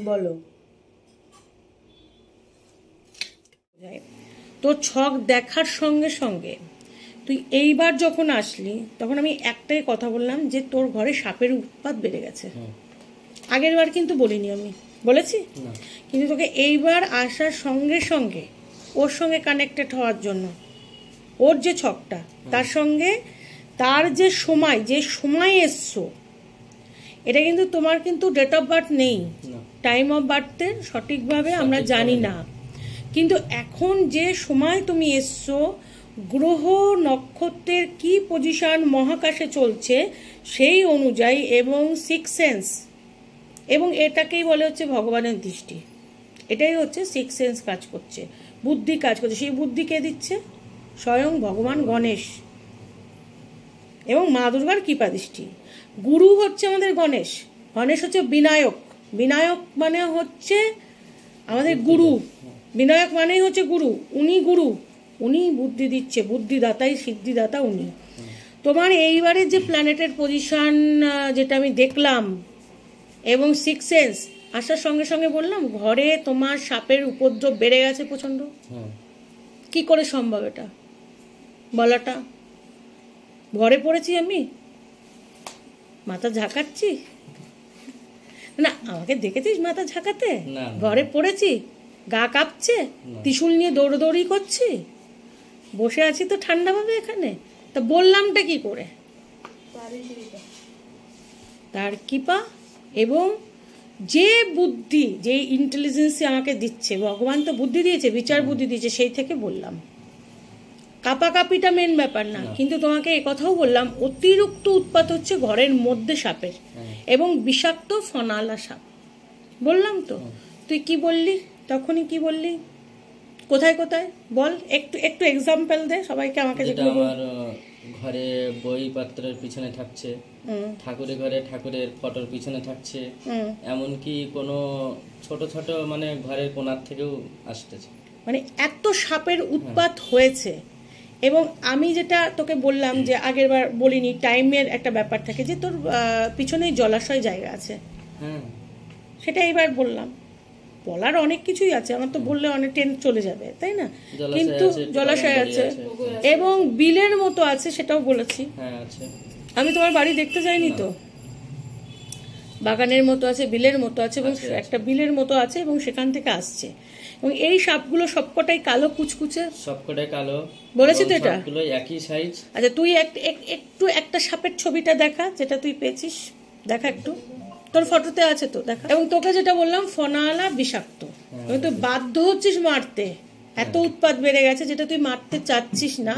বলো। তো ছক দেখার সঙ্গে সঙ্গে তুই এইবার যখন আসলি তখন আমি একটাই কথা বললাম যে তোর ঘরে সাপের উৎপাত বেড়ে গেছে। আগের বার কিন্তু বলিনি, আমি বলেছি, কিন্তু তোকে এইবার আসার সঙ্গে সঙ্গে ওর সঙ্গে কানেক্টেড হওয়ার জন্য, ওর যে ছকটা তার সঙ্গে তার যে সময় এসছো, এটা কিন্তু তোমার কিন্তু ডেট অফ বার্থ নেই, টাইম অফ বার্থের সঠিকভাবে আমরা জানি না, কিন্তু এখন যে সময় তুমি এসছো, গ্রহ নক্ষত্রের কি পজিশন মহাকাশে চলছে সেই অনুযায়ী, এবং সিক্স সেন্স, এবং এটাকেই বলে হচ্ছে ভগবানের দৃষ্টি, এটাই হচ্ছে সিক্স সেন্স কাজ করছে, বুদ্ধি কাজ করছে। সেই বুদ্ধি কে দিচ্ছে? স্বয়ং ভগবান গণেশ এবং মা দুর্গার কৃপা দৃষ্টি। গুরু হচ্ছে আমাদের গণেশ, গণেশ হচ্ছে বিনায়ক, বিনায়ক মানে হচ্ছে আমাদের গুরু, বিনায়ক মানেই হচ্ছে গুরু, গুরু, উনি বুদ্ধি দিচ্ছে, বুদ্ধিদাতাই সিদ্ধিদাতা উনি। তোমার এইবারের যে প্ল্যানেটের পজিশন যেটা আমি দেখলাম এবং সিক্স সেন্স আসার সঙ্গে সঙ্গে বললাম, ঘরে তোমার সাপের উপদ্রব বেড়ে গেছে প্রচন্ড। কি করে সম্ভব এটা বলাটা? ঘরে পড়েছি আমি, মাথা ঝাঁকাচ্ছি না, আমাকে দেখেছিস মাথা ঝাঁকাতে? ঘরে পড়েছি, গা কাঁপছে, ত্রিশূল নিয়ে দৌড়দৌড়ি করছি, বসে আছি তো ঠান্ডা ভাবে এখানে। তা বললামটা কি করে? তার কৃপা এবং যে বুদ্ধি, যে ইন্টেলিজেন্স আমাকে দিচ্ছে, ভগবান তো বুদ্ধি দিয়েছে, বিচার বুদ্ধি দিয়েছে, সেই থেকে বললাম। কাপাকাপিটা মেন ব্যাপার না, কিন্তু তোমাকে এই কথাও বললাম, অতিরিক্ত উৎপাত হচ্ছে ঘরের মধ্যে সাপের, এবং বিষাক্ত ফনালা সাপ। বললাম তো, তুই কি বললি তখনই? কি বললি? কোথায় কোথায় বল, একটু একটু এক্সাম্পল দে সবাইকে। আমাকে যেগুলো আমার ঘরে বই পত্রের পিছনে থাকছে, ঠাকুরের ঘরে ঠাকুরের ফটোর পিছনে থাকছে, এমনকি কোনো ছোট ছোট মানে ঘরের কোণার থেকেও আসতেছে, মানে এত সাপের উৎপাত হয়েছে। এবং আমি যেটা তোকে বললাম যে আগের বার বলিনি, টাইমের একটা ব্যাপার থাকে, যে তোর পিছনেই জলাশয় জায়গা আছে, সেটা এইবার বললাম। বলার অনেক কিছুই আছে, আমার তো বললে অনেক টেন চলে যাবে, তাই না? কিন্তু জলাশয় আছে এবং বিলের মতো আছে, সেটাও বলেছি। আমি তোমার বাড়ি দেখতে যাইনি তো, বাগানের মতো আছে, বিলের মতো আছে, এবং একটা বিলের মতো আছে, এবং সেখান থেকে আসছে। এবং এই সাপগুলো সবকটাই কালো কুচকুচে, সবকটাই কালো, বলেছি তো এটা একই সাইজ। আচ্ছা, তুই একটু একটা সাপের ছবিটা দেখা, যেটা তুই পেয়েছিস, দেখা একটু, তোর ফটোতে আছে তো, দেখা। এবং তোকে যেটা বললাম ফনালা বিষাক্ত, তুই বাধ্য হচ্ছিস মারতে, এত উৎপাত বেড়ে গেছে, যেটা তুই মারতে চাচ্ছিস না,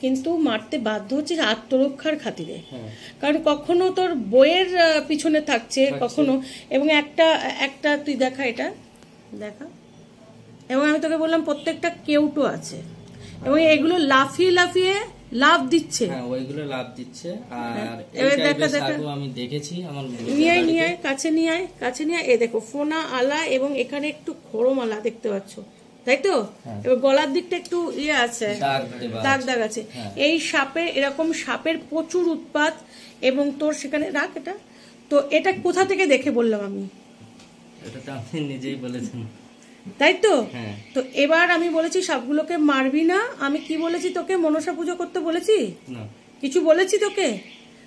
কিন্তু মারতে বাধ্য হচ্ছিস আত্মরক্ষার খাতিরে। কারণ কখনো তোর বইয়ের পিছনে থাকছে, কখনো, এবং একটা তুই দেখা, এটা দেখা। এবং আমি তোকে বললাম প্রত্যেকটা কেউটো আছে, এবং এগুলো লাফিয়ে লাফিয়ে লাভ দিচ্ছে, ওইগুলো লাভ দিচ্ছে। আর এই টাইপের সাপও আমি দেখেছি আমার। নিয়ে আয় কাছে, নিয়ে আয় কাছে, নিয়ে আয়। এই দেখো ফোনা আলা, এবং এখানে একটু খোরম আলা দেখতে পাচ্ছ, তাই তো? এবার গলার দিকটা একটু ইয়ে আছে, দাগ দাগ আছে। এই সাপের, এরকম সাপের প্রচুর উৎপাত, এবং তোর সেখানে রাখ এটা। তো এটা কোথা থেকে দেখে বললাম আমি? এটা তো আপনি নিজেই বলেছেন, তাই তো? তো এবার আমি বলেছি সাপগুলোকে মারবি না। আমি কি বলেছি তোকে? মনসা পুজো করতে বলেছি? কিছু বলেছি তোকে?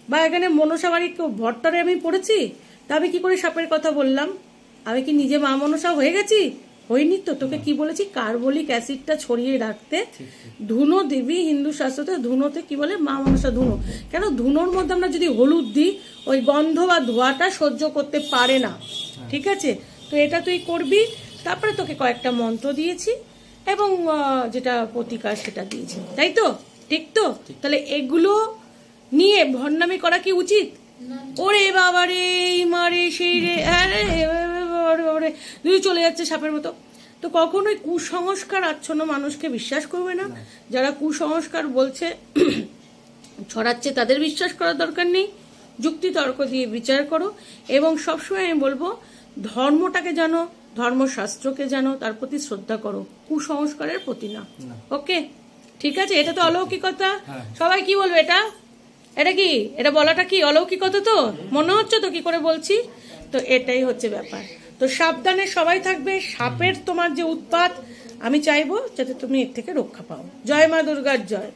বা এখানে মনসা বাড়ি ভট্টারে আমি পড়েছি? তা আমি কি করে সাপের কথা বললাম? আমি কি নিজে মা মনসা হয়ে গেছি? হয়নি তো। তোকে কি বলেছি? কার্বলিক অ্যাসিডটা ছড়িয়ে রাখতে, ধুনো দিবি। হিন্দু শাস্ত্রতে ধুনোতে কি বলে? মা মনসা ধুনো। কেন? ধুনোর মধ্যে আমরা যদি হলুদ দিই, ওই গন্ধ বা ধোঁয়াটা সহ্য করতে পারে না, ঠিক আছে? তো এটা তুই করবি। তারপরে তোকে কয়েকটা মন্ত্র দিয়েছি, এবং যেটা প্রতিকার সেটা দিয়েছি, তাই তো? ঠিক তো? তাহলে এগুলো নিয়ে ভণ্ডামি করা কি উচিত? ওরে বাবা রে, মারে সেই রে, আরে দুই চলে যাচ্ছে সাপের মতো। তো কখনোই কুসংস্কার আচ্ছন্ন মানুষকে বিশ্বাস করবে না। যারা কুসংস্কার বলছে ছড়াচ্ছে, তাদের বিশ্বাস করার দরকার নেই। যুক্তি তর্ক দিয়ে বিচার করো, এবং সবসময় আমি বলবো ধর্মটাকে জানো, ধর্মশাস্ত্রকে জানো, তার প্রতি শ্রদ্ধা করো, কুসংস্কারের প্রতি না। ওকে, ঠিক আছে? এটা তো অলৌকিকতা। সবাই কি বলবে? এটা কি, এটা বলাটা কি অলৌকিকতা? তো মনে হচ্ছে তো কি করে বলছি? তো এটাই হচ্ছে ব্যাপার। তো সাবধানে সবাই থাকবে। সাপের তোমার যে উৎপাত, আমি চাইবো যাতে তুমি এর থেকে রক্ষা পাও। জয় মা দুর্গার জয়।